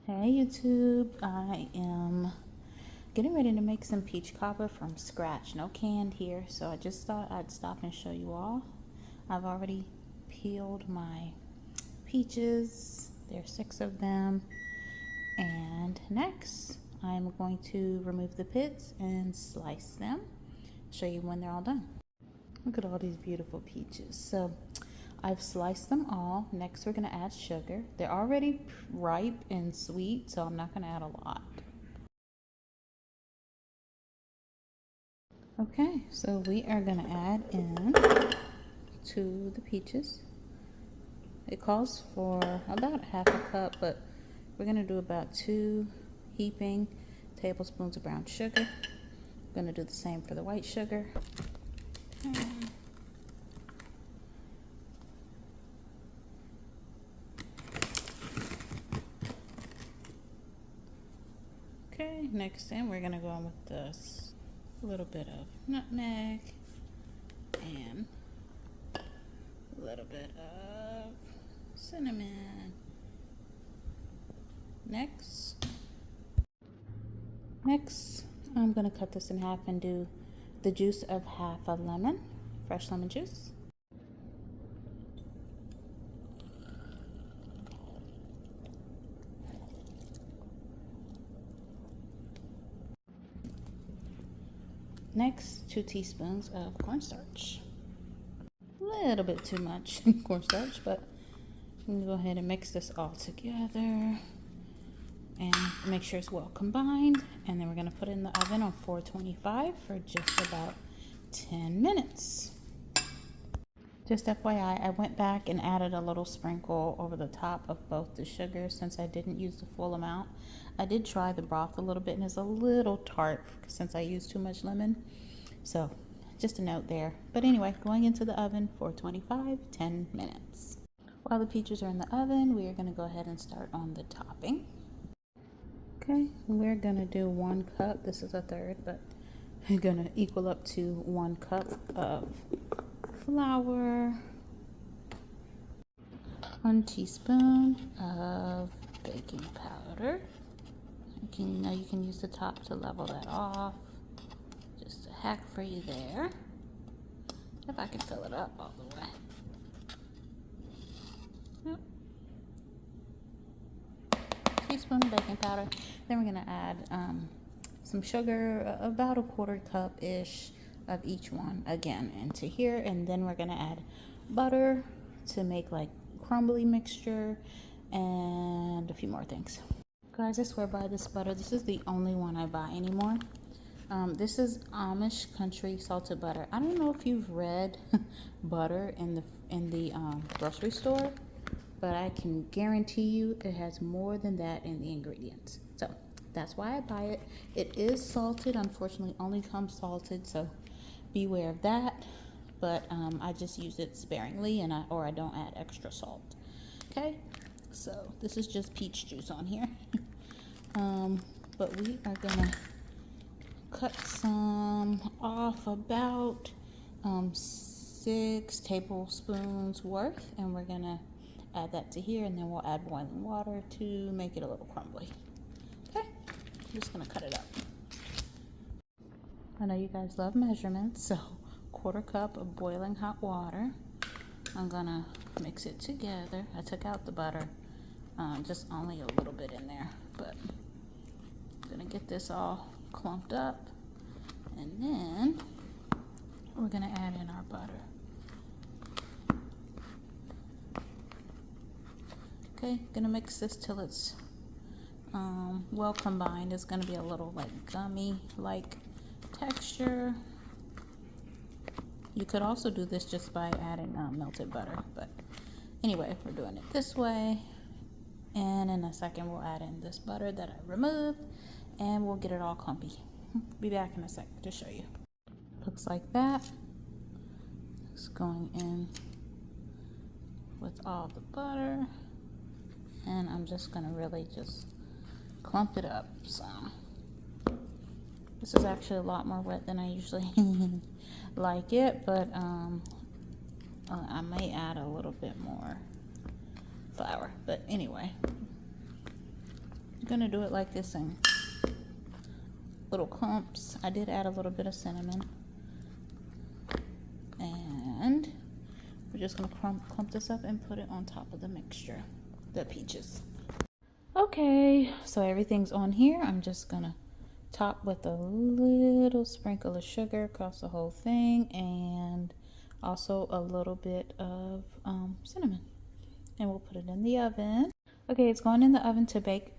Hey YouTube, I am getting ready to make some peach cobbler from scratch. No canned here, so I just thought I'd stop and show you all. I've already peeled my peaches. There's 6 of them. And next, I'm going to remove the pits and slice them. Show you when they're all done. Look at all these beautiful peaches. So I've sliced them all. Next, we're going to add sugar. They're already ripe and sweet, so I'm not going to add a lot. Okay, so we are going to add in to the peaches. It calls for about ½ a cup, but we're going to do about 2 heaping tablespoons of brown sugar. I'm going to do the same for the white sugar. Okay, next in we're gonna go in with this little bit of nutmeg and a little bit of cinnamon. Next, I'm gonna cut this in half and do the juice of ½ a lemon, fresh lemon juice. Next, 2 teaspoons of cornstarch. A little bit too much cornstarch, but I'm gonna go ahead and mix this all together and make sure it's well combined. And then we're gonna put it in the oven on 425 for just about 10 minutes. Just FYI, I went back and added a little sprinkle over the top of both the sugars since I didn't use the full amount. I did try the broth a little bit and it's a little tart since I used too much lemon. So just a note there. But anyway, going into the oven for 10 minutes. While the peaches are in the oven, we are going to go ahead and start on the topping. Okay, we're going to do 1 cup. This is a third, but I'm going to equal up to 1 cup of flour, 1 teaspoon of baking powder. You can use the top to level that off. Just a hack for you there. If I can fill it up all the way. Yep. Teaspoon of baking powder. Then we're going to add some sugar, about a 1/4 cup-ish of each one again into here. And then we're going to add butter to make like crumbly mixture and a few more things. Guys, I swear by this butter. This is the only one I buy anymore. This is Amish country salted butter. I don't know if you've read butter in the grocery store, but I can guarantee you it has more than that in the ingredients. So that's why I buy it. It is salted. Unfortunately, only comes salted, so beware of that. But I just use it sparingly, and I don't add extra salt. Okay, so this is just peach juice on here. But we are gonna cut some off, about 6 tablespoons worth, and we're gonna add that to here, and then we'll add boiling water to make it a little crumbly. Okay, I'm just gonna cut it up. I know you guys love measurements, so 1/4 cup of boiling hot water. I'm gonna mix it together. I took out the butter, just only a little bit in there, but I'm gonna get this all clumped up, and then we're gonna add in our butter. Okay, gonna mix this till it's well combined. It's gonna be a little like gummy like texture. You could also do this just by adding melted butter, but anyway, we're doing it this way. And in a second, we'll add in this butter that I removed, and we'll get it all clumpy. Be back in a sec to show you. Looks like that. It's going in with all the butter, and I'm just gonna really just clump it up. So this is actually a lot more wet than I usually like it, but I may add a little bit more flour, but anyway, gonna do it like this in little clumps. I did add a little bit of cinnamon. And we're just gonna clump this up and put it on top of the mixture, the peaches. Okay, so everything's on here. I'm just gonna top with a little sprinkle of sugar across the whole thing, and also a little bit of cinnamon. And we'll put it in the oven. Okay, it's going in the oven to bake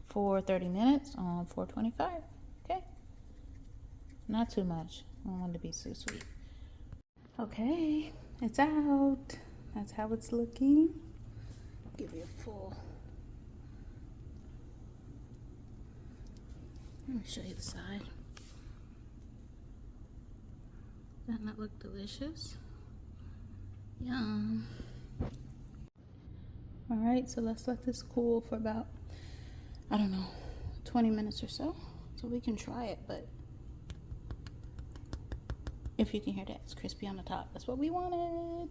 for 30 minutes on 425. Okay, not too much. I don't want it to be too sweet. Okay, it's out. That's how it's looking. Give you a full. Let me show you the side. Doesn't that look delicious? Yum. All right, so let's let this cool for about, I don't know, 20 minutes or so we can try it. But if you can hear that, it's crispy on the top. That's what we wanted.